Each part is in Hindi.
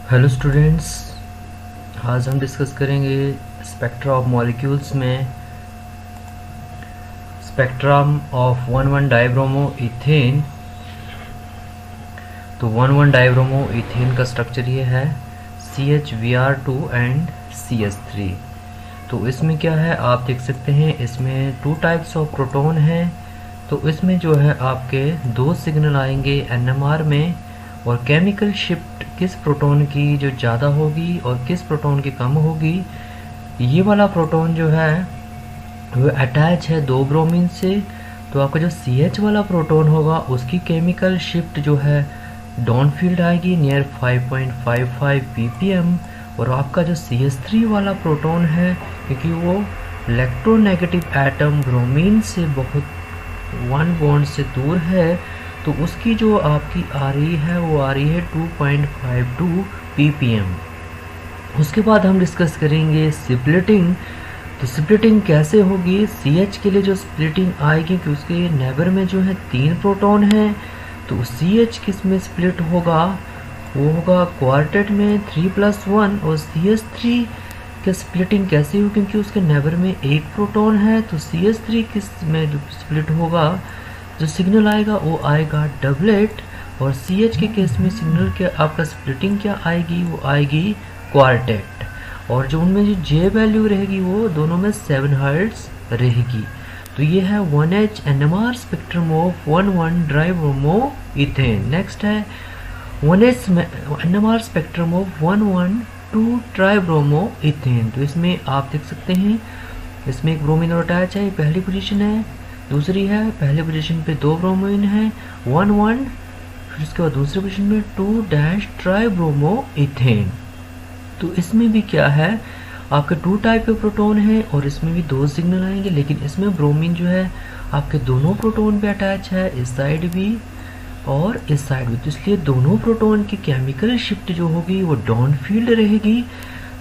हेलो स्टूडेंट्स, आज हम डिस्कस करेंगे स्पेक्ट्रा ऑफ मॉलिक्यूल्स में स्पेक्ट्रम ऑफ 1,1 डाइब्रोमो इथेन। तो 1,1 डाइब्रोमो इथेन का स्ट्रक्चर ये है CHBr2 एंड CH3। तो इसमें क्या है आप देख सकते हैं, इसमें 2 टाइप्स ऑफ प्रोटॉन हैं। तो इसमें जो है आपके 2 सिग्नल आएंगे NMR में, और केमिकल शिफ्ट किस प्रोटॉन की जो ज़्यादा होगी और किस प्रोटॉन की कम होगी। ये वाला प्रोटॉन जो है वो अटैच है 2 ब्रोमीन से, तो आपका जो CH वाला प्रोटॉन होगा उसकी केमिकल शिफ्ट जो है डाउन फील्ड आएगी नियर 5.55 ppm। और आपका जो CH3 वाला प्रोटॉन है, क्योंकि वो इलेक्ट्रोनेगेटिव एटम ब्रोमीन से बहुत 1 बॉन्ड से दूर है, तो उसकी जो आपकी आ रही है वो आ रही है 2.52 ppm। उसके बाद हम डिस्कस करेंगे स्प्लिटिंग। तो स्प्लिटिंग कैसे होगी, CH के लिए जो स्प्लिटिंग आएगी कि उसके नेबर में जो है 3 प्रोटॉन है, तो CH किस में स्प्लिट होगा, वो होगा क्वार्टेट में 3+1। और CH3 के स्प्लिटिंग कैसे होगी, क्योंकि उसके नेबर में 1 प्रोटॉन है, तो CH3 किस में स्प्लिट होगा, जो सिग्नल आएगा वो आएगा डबलेट। और CH के केस में सिग्नल के आपका स्प्लिटिंग क्या आएगी, वो आएगी क्वार्टेट। और जो उनमें जो J वैल्यू रहेगी वो दोनों में 7 हर्ट्ज रहेगी। तो ये है 1H NMR spectrum of 1,1 dibromo ethane. Next है 1H NMR spectrum of 1,1,2 tribromo ethane. तो इसमें आप देख सकते हैं, इसमें एक ब्रोमीन और अटैच है, पहली पोजीशन है। दूसरी है पहले पोजीशन पे 2 ब्रोमीन है 1,1, फिर उसके बाद दूसरे पोजीशन में 2- ट्राइब्रोमो इथेन। तो इसमें भी क्या है, आपके 2 टाइप के प्रोटॉन है और इसमें भी 2 सिग्नल आएंगे, लेकिन इसमें ब्रोमीन जो है आपके दोनों प्रोटॉन पे अटैच है, इस साइड भी और इस साइड भी। तो इसलिए दोनों प्रोटॉन की केमिकल शिफ्ट जो होगी वो डाउन फील्ड रहेगी।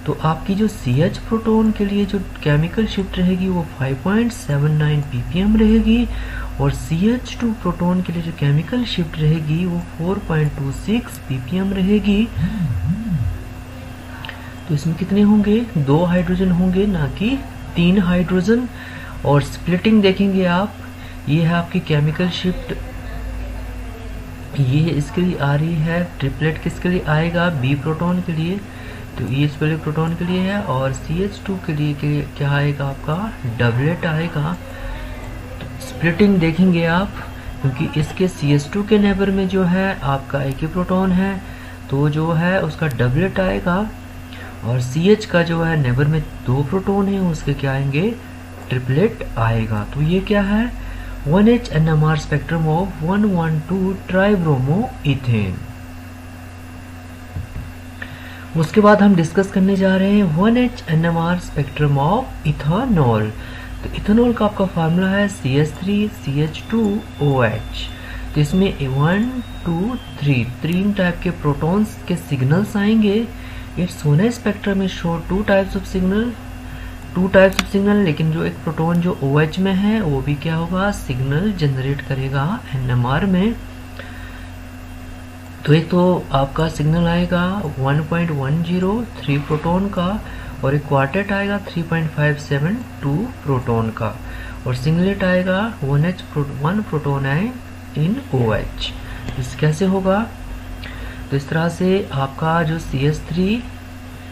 तो आपकी जो CH प्रोटॉन के लिए जो केमिकल शिफ्ट रहेगी वो 5.79 ppm रहेगी, और CH2 प्रोटॉन के लिए जो केमिकल शिफ्ट रहेगी वो 4.26 ppm रहेगी। तो इसमें कितने होंगे, 2 हाइड्रोजन होंगे, ना कि 3 हाइड्रोजन। और स्प्लिटिंग देखेंगे आप, ये है आपकी केमिकल शिफ्ट, ये इसके लिए आ रही है। ट्रिपलेट किसके लिए आएगा, B प्रोटॉन के लिए, तो ये इस वाले प्रोटॉन के लिए है। और CH2 के लिए क्या आएगा, आपका डबलेट आएगा। तो स्प्लिटिंग देखेंगे आप, क्योंकि इसके CH2 के नेबर में जो है आपका एक ही प्रोटॉन है, तो जो है उसका डबलेट आएगा। और CH का जो है नेबर में 2 प्रोटॉन है, उसके क्या आएंगे, ट्रिपलेट आएगा। तो ये क्या है, 1H NMR spectrum of 1,1,2 tribromo ethane. उसके बाद हम डिस्कस करने जा रहे हैं 1H NMR spectrum of ethanol. तो इथेनॉल का आपका फार्मूला है CH3CH2OH। तो इसमें 1, 2, 3 टाइप के प्रोटॉन्स के सिग्नल्स आएंगे। इट्स सोने स्पेक्ट्रम में शो 2 टाइप्स ऑफ सिग्नल, लेकिन जो एक प्रोटॉन जो OH में है वो भी क्या होगा, सिग्नल जनरेट करेगा NMR में। तो एक तो आपका सिग्नल आएगा 1.103 प्रोटॉन का, और एक क्वार्टेट आएगा 3.572 प्रोटॉन का, और सिंगलेट आएगा 1 प्रोटॉन है इन OH। इस कैसे होगा, तो इस तरह से आपका जो CH3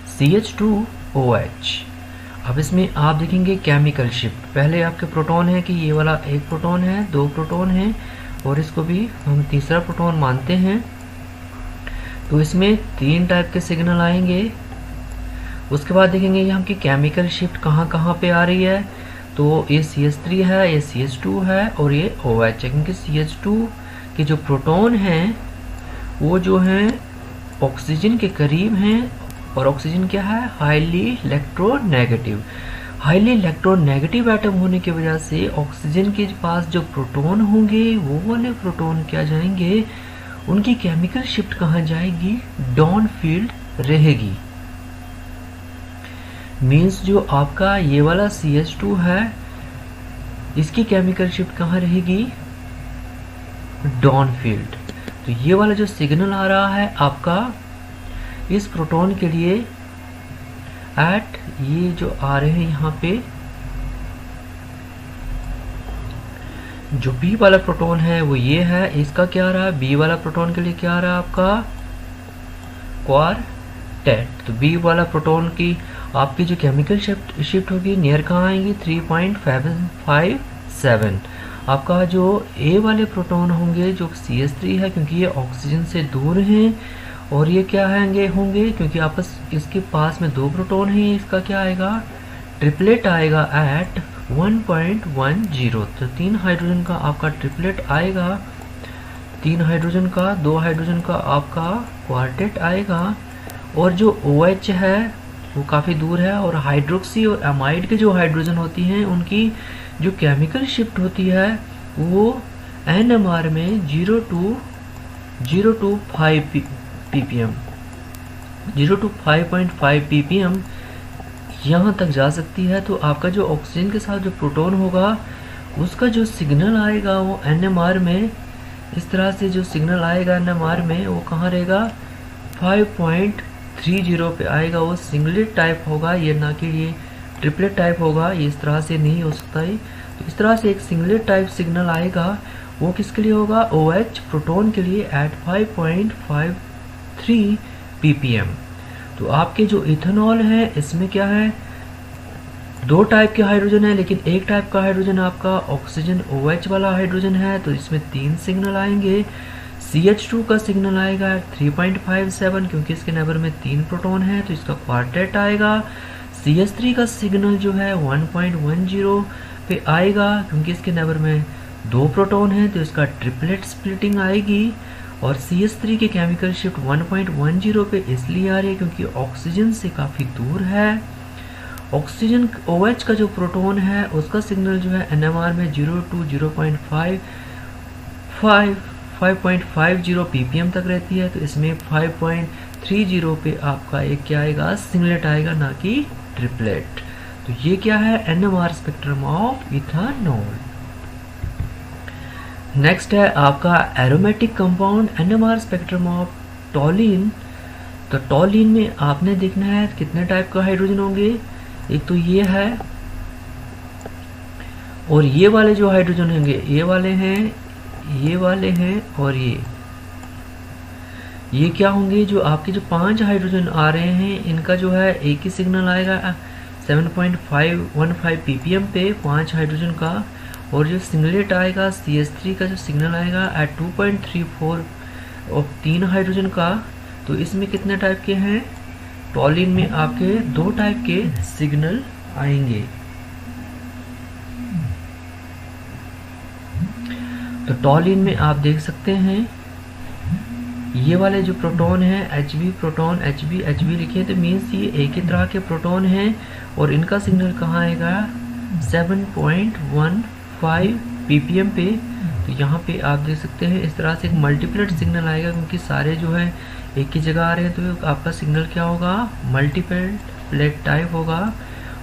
CH2OH। अब इसमें आप देखेंगे केमिकल शिफ्ट, पहले आपके प्रोटॉन है कि ये वाला 1 प्रोटॉन है, 2 प्रोटॉन है, और इसको भी हम तीसरा प्रोटॉन मानते हैं। तो इसमें 3 टाइप के सिग्नल आएंगे। उसके बाद देखेंगे यहाँ की केमिकल शिफ्ट कहाँ पे आ रही है, तो ये CH3 है, ये CH2 है, और ये OH है। क्योंकि CH2 के जो प्रोटॉन हैं वो जो हैं ऑक्सीजन के करीब हैं, और ऑक्सीजन क्या है, हाईली इलेक्ट्रोनेगेटिव एटम होने की वजह से ऑक्सीजन के पास जो प्रोटॉन होंगे वो वाले प्रोटॉन क्या जाएंगे, उनकी केमिकल शिफ्ट कहाँ जाएगी, डाउन फील्ड रहेगी। मीन्स जो आपका ये वाला CH2 है, इसकी केमिकल शिफ्ट कहाँ रहेगी, डाउन फील्ड। तो ये वाला जो सिग्नल आ रहा है आपका, इस प्रोटॉन के लिए एट ये जो आ रहे हैं यहाँ पे जो बी वाला प्रोटॉन है वो ये है, इसका क्या आ रहा है, बी वाला प्रोटॉन के लिए क्या आ रहा है आपका क्वार्टेट। तो बी वाला प्रोटॉन की आपकी जो केमिकल शिफ्ट होगी नियर कहाँ आएंगी 3.57। आपका जो ए वाले प्रोटॉन होंगे जो CH3 है, क्योंकि ये ऑक्सीजन से दूर हैं, और ये क्या होंगे क्योंकि आपस इसके पास में 2 प्रोटॉन हैं, इसका क्या आएगा ट्रिपलेट आएगा एट 1.10। तो 3 हाइड्रोजन का आपका ट्रिपलेट आएगा, 3 हाइड्रोजन का 2 हाइड्रोजन का आपका क्वार्टेट आएगा। और जो OH है वो काफ़ी दूर है, और हाइड्रोक्सी और एमाइड के जो हाइड्रोजन होती हैं उनकी जो केमिकल शिफ्ट होती है वो NMR में 0 to 5 ppm 0 to 5.5 ppm यहाँ तक जा सकती है। तो आपका जो ऑक्सीजन के साथ जो प्रोटॉन होगा उसका जो सिग्नल आएगा वो NMR में इस तरह से जो सिग्नल आएगा NMR में वो कहाँ रहेगा 5.30 पे आएगा। वो सिंगलेट टाइप होगा, ये ना कि ये ट्रिपलेट टाइप होगा, ये इस तरह से नहीं हो सकता है। तो इस तरह से एक सिंगलेट टाइप सिग्नल आएगा, वो किसके लिए होगा OH प्रोटॉन के लिए एट 5.53 ppm। तो आपके जो इथेनॉल है इसमें क्या है 2 टाइप के हाइड्रोजन है, लेकिन एक टाइप का हाइड्रोजन आपका ऑक्सीजन OH वाला हाइड्रोजन है, तो इसमें 3 सिग्नल आएंगे। CH2 का सिग्नल आएगा 3.57 क्योंकि इसके नेबर में 3 प्रोटॉन है, तो इसका क्वार्टेट आएगा। CH3 का सिग्नल जो है 1.10 पे आएगा क्योंकि इसके नेबर में 2 प्रोटॉन है, तो इसका ट्रिपलेट स्प्लिटिंग आएगी। और CH3 के केमिकल शिफ्ट 1.10 पे इसलिए आ रही है क्योंकि ऑक्सीजन से काफ़ी दूर है। ऑक्सीजन OH का जो प्रोटॉन है उसका सिग्नल जो है NMR में 0 to 5.50 ppm तक रहती है, तो इसमें 5.30 पे आपका एक क्या आएगा सिंगलेट आएगा, ना कि ट्रिपलेट। तो ये क्या है NMR spectrum of ethanol. Next है आपका aromatic compound NMR spectrum of टॉलिन। तो टॉलिन में आपने देखना है कितने टाइप का हाइड्रोजन होंगे, एक तो ये है और ये वाले जो हाइड्रोजन होंगे ये वाले हैं और ये क्या होंगे, जो आपके जो 5 हाइड्रोजन आ रहे हैं इनका जो है एक ही सिग्नल आएगा 7.515 ppm पे 5 हाइड्रोजन का, और जो सिंगलेट आएगा CH3 का जो सिग्नल आएगा एट 2.34 और 3 हाइड्रोजन का। तो इसमें कितने टाइप के हैं, टॉलिन में आपके 2 टाइप के सिग्नल आएंगे। तो टॉलिन में आप देख सकते हैं ये वाले जो प्रोटॉन है HB प्रोटॉन HB लिखे, तो मीन्स ये एक ही तरह के प्रोटॉन हैं और इनका सिग्नल कहाँ आएगा 7.15 ppm पे। तो यहाँ पे आप देख सकते हैं इस तरह से एक मल्टीप्लेट सिग्नल आएगा क्योंकि सारे जो है एक ही जगह आ रहे हैं, तो आपका सिग्नल क्या होगा मल्टीप्लेट टाइप होगा।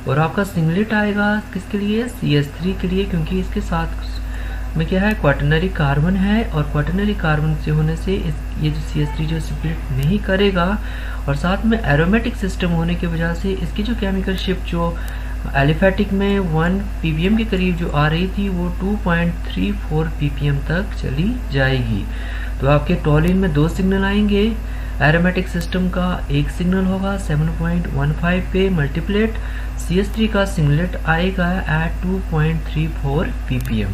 और आपका सिंगलेट आएगा किसके लिए CH3 के लिए, क्योंकि इसके साथ में क्या है क्वाटरनरी कार्बन है, और क्वाटरनरी कार्बन से होने से ये जो CH3 जो स्प्लिट नहीं करेगा, और साथ में एरोमेटिक सिस्टम होने की वजह से इसकी जो केमिकल शिफ्ट जो एलिफेटिक में 1 ppm के करीब जो आ रही थी वो 2.34 ppm तक चली जाएगी। तो आपके टॉलिन में 2 सिग्नल आएंगे, एरोमेटिक सिस्टम का एक सिग्नल होगा 7.15 पे मल्टीप्लेट, CH3 का सिंगलेट आएगा एट 2.34 ppm।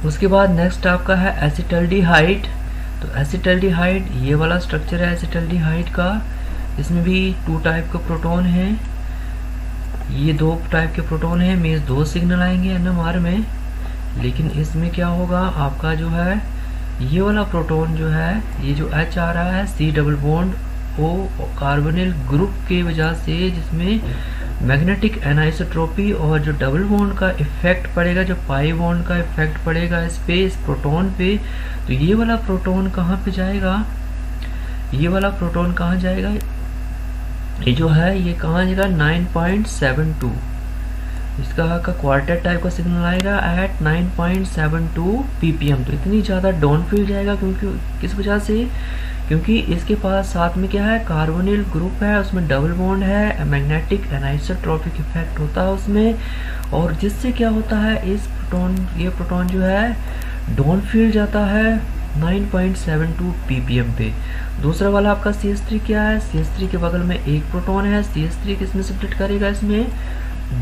उसके बाद नेक्स्ट आपका है एसिटल्डिहाइड। तो एसिटल्डिहाइड ये वाला स्ट्रक्चर है एसिटल्डिहाइड का, इसमें भी 2 टाइप का प्रोटॉन है, ये 2 टाइप के प्रोटॉन है, मीन्स 2 सिग्नल आएंगे NMR में। लेकिन इसमें क्या होगा आपका जो है ये वाला प्रोटॉन जो है ये जो H आ रहा है C double bond O carbonyl group की वजह से, जिसमें मैग्नेटिक एनाइसोट्रोपी और जो डबल बॉन्ड का इफेक्ट पड़ेगा, जो पाई बॉन्ड का इफेक्ट पड़ेगा इस पे, इस प्रोटॉन पे। तो ये वाला प्रोटॉन कहाँ पे जाएगा, ये वाला प्रोटॉन कहाँ जाएगा, ये जो है ये कहाँ जाएगा 9.72 इसका का क्वार्टेट टाइप का सिग्नल आएगा एट 9.72 ppm। तो इतनी ज़्यादा डाउन फील्ड जाएगा क्योंकि किस वजह से, क्योंकि इसके पास साथ में क्या है, कार्बोनिल ग्रुप है, उसमें डबल बॉन्ड है, मैग्नेटिक एनाइसोट्रॉपिक इफेक्ट होता है उसमें, और जिससे क्या होता है इस प्रोटॉन, ये प्रोटॉन जो है डाउन फील्ड जाता है 9.72 ppm पे। दूसरा वाला आपका CH3 क्या है, CH3 के बगल में एक प्रोटॉन है, CH3 किसमें स्प्लिट करेगा, इसमें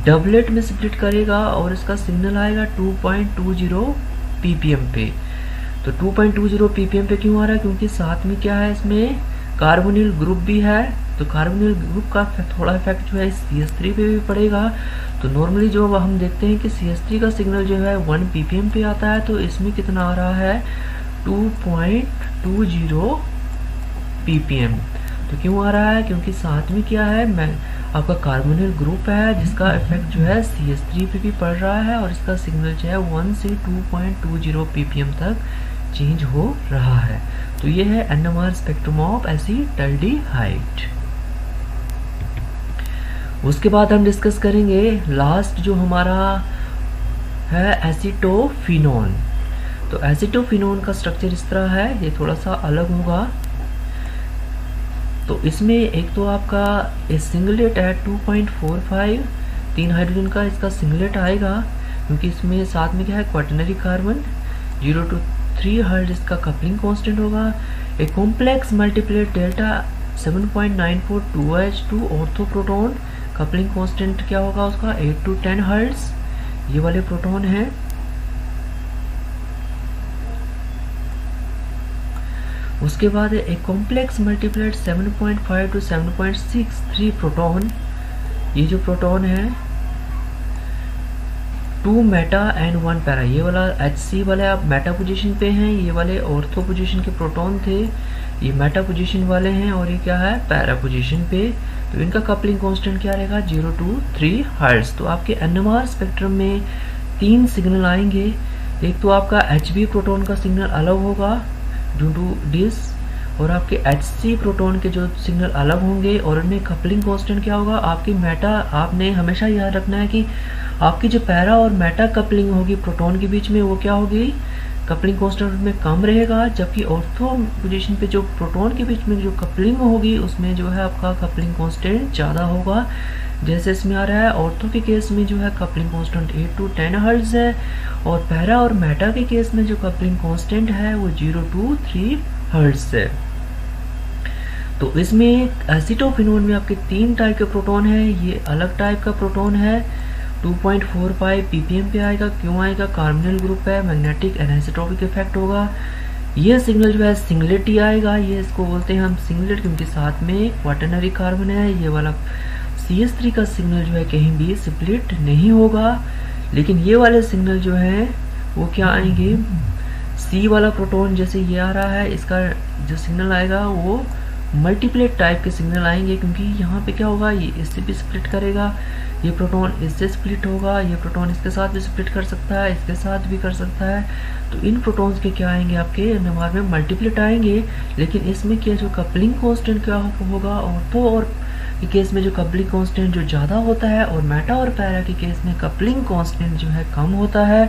डबलेट में स्प्लिट करेगा और इसका सिग्नल आएगा 2.20 ppm पे। तो 2.20 ppm पे क्यों आ रहा है, क्योंकि साथ में क्या है, इसमें कार्बोनिल ग्रुप भी है, तो कार्बोनिल ग्रुप का थोड़ा इफेक्ट जो है CH3 पे भी पड़ेगा। तो नॉर्मली जो हम देखते हैं कि CH3 का सिग्नल जो है 1 ppm पे आता है, तो इसमें कितना आ रहा है 2.20 ppm। तो क्यों आ रहा है, क्योंकि साथ में क्या है, मैं आपका कार्बोनिल ग्रुप है जिसका इफेक्ट जो है CH3 पे भी पड़ रहा है, और इसका सिग्नल जो है 1 से 2.20 ppm तक चेंज हो रहा है। तो ये है NMR स्पेक्ट्रम ऑफ एसिटाल्डिहाइड। उसके बाद हम डिस्कस करेंगे लास्ट जो हमारा है एसीटोफिनोन। तो एसीटोफिनोन का स्ट्रक्चर इस तरह है, ये थोड़ा सा अलग होगा। तो इसमें एक तो आपका सिंगलेट है 2.45, 3 हाइड्रोजन का इसका सिंगलेट आएगा, क्योंकि इसमें साथ में क्या है क्वाटरनरी कार्बन, 0 to 3 हर्ट्ज इसका कपलिंग कांस्टेंट होगा। एक complex multiplet delta 7.942H2 ortho proton, coupling constant क्या होगा उसका 8 to 10 हर्ट्ज, ये वाले प्रोटॉन हैं। उसके बाद एक कॉम्प्लेक्स मल्टीप्लेट 7.5 to 7.63 प्रोटॉन, ये जो प्रोटॉन है 2 मेटा एंड 1 पैरा, ये वाला HC वाले आप मेटा पोजीशन पे हैं, ये वाले ऑर्थो पोजीशन के प्रोटॉन थे, ये मेटा पोजीशन वाले हैं, और ये क्या है पैरा पोजीशन पे। तो इनका कपलिंग कांस्टेंट क्या रहेगा 0 to 3 हर्ट्ज। तो आपके NMR स्पेक्ट्रम में 3 सिग्नल आएंगे। एक तो आपका HB प्रोटॉन का सिग्नल अलग होगा ड्यू टू डिस, और आपके HC प्रोटॉन के जो सिग्नल अलग होंगे, और इनमें कपलिंग कांस्टेंट क्या होगा आपकी मेटा। आपने हमेशा याद रखना है कि आपकी जो पैरा और मेटा कपलिंग होगी प्रोटॉन के बीच में, वो क्या होगी कपलिंग कांस्टेंट में कम रहेगा, जबकि ऑर्थो पोजीशन पे जो प्रोटॉन के बीच में जो कपलिंग होगी उसमें जो है आपका कपलिंग कांस्टेंट ज़्यादा होगा। जैसे इसमें आ रहा है ऑर्थो के केस में जो है कपलिंग कांस्टेंट 8 to 10 हर्ट्ज है, और पैरा और मेटा के केस में जो कपलिंग कांस्टेंट है वो 0 to 3 हर्ट्ज है। तो इसमें एसीटोफिनोन में आपके 3 टाइप के प्रोटॉन है, ये अलग टाइप का प्रोटॉन है, 2.45 ppm पे आएगा। क्यों आएगा, कार्बोनिल ग्रुप है, मैग्नेटिक एनाइसोट्रॉपिक इफेक्ट होगा। ये सिग्नल जो है सिंगलेट ही आएगा, ये इसको बोलते हैं हम सिंगलेट, क्योंकि साथ में क्वाटरनरी कार्बन है। ये वाला CH3 का सिग्नल जो है कहीं भी स्प्लिट नहीं होगा, लेकिन ये वाले सिग्नल जो है वो क्या आएंगे, C वाला प्रोटॉन जैसे ये आ रहा है, इसका जो सिग्नल आएगा वो मल्टीप्लेट टाइप के सिग्नल आएंगे, क्योंकि यहाँ पे क्या होगा ये इससे भी स्प्लिट करेगा, ये प्रोटॉन इससे स्प्लिट होगा, ये प्रोटॉन इसके साथ भी स्प्लिट कर सकता है, इसके साथ भी कर सकता है। तो इन प्रोटॉन्स के क्या आएंगे आपके NMR में मल्टीप्लेट आएंगे, लेकिन इसमें क्या जो कपलिंग कांस्टेंट क्या होगा, ऑर्थो और के केस में जो कपलिंग कांस्टेंट जो ज़्यादा होता है, और मेटा और पैरा के केस में कपलिंग कांस्टेंट जो है कम होता है।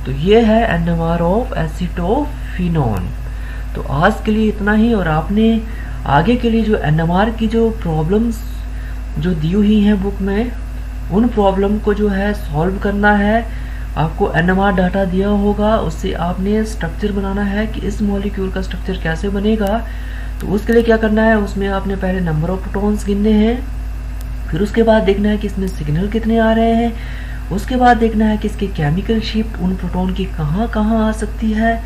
तो ये है NMR ऑफ एसीटोफिनोन। तो आज के लिए इतना ही, और आपने आगे के लिए जो NMR की जो प्रॉब्लम्स जो दी हुई हैं बुक में, उन प्रॉब्लम को जो है सॉल्व करना है। आपको NMR डाटा दिया होगा, उससे आपने स्ट्रक्चर बनाना है कि इस मॉलिक्यूल का स्ट्रक्चर कैसे बनेगा। तो उसके लिए क्या करना है, उसमें आपने पहले नंबर ऑफ प्रोटॉन्स गिनने हैं, फिर उसके बाद देखना है कि इसमें सिग्नल कितने आ रहे हैं, उसके बाद देखना है कि इसकी केमिकल शिफ्ट उन प्रोटॉन की कहाँ कहाँ आ सकती है,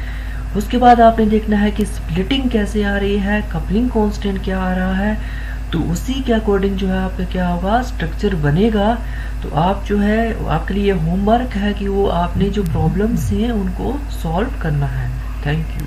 उसके बाद आपने देखना है कि स्प्लिटिंग कैसे आ रही है, कपलिंग कांस्टेंट क्या आ रहा है। तो उसी के अकॉर्डिंग जो है आपका क्या होगा स्ट्रक्चर बनेगा। तो आप जो है आपके लिए होमवर्क है कि वो आपने जो प्रॉब्लम्स हैं उनको सॉल्व करना है। Thank you.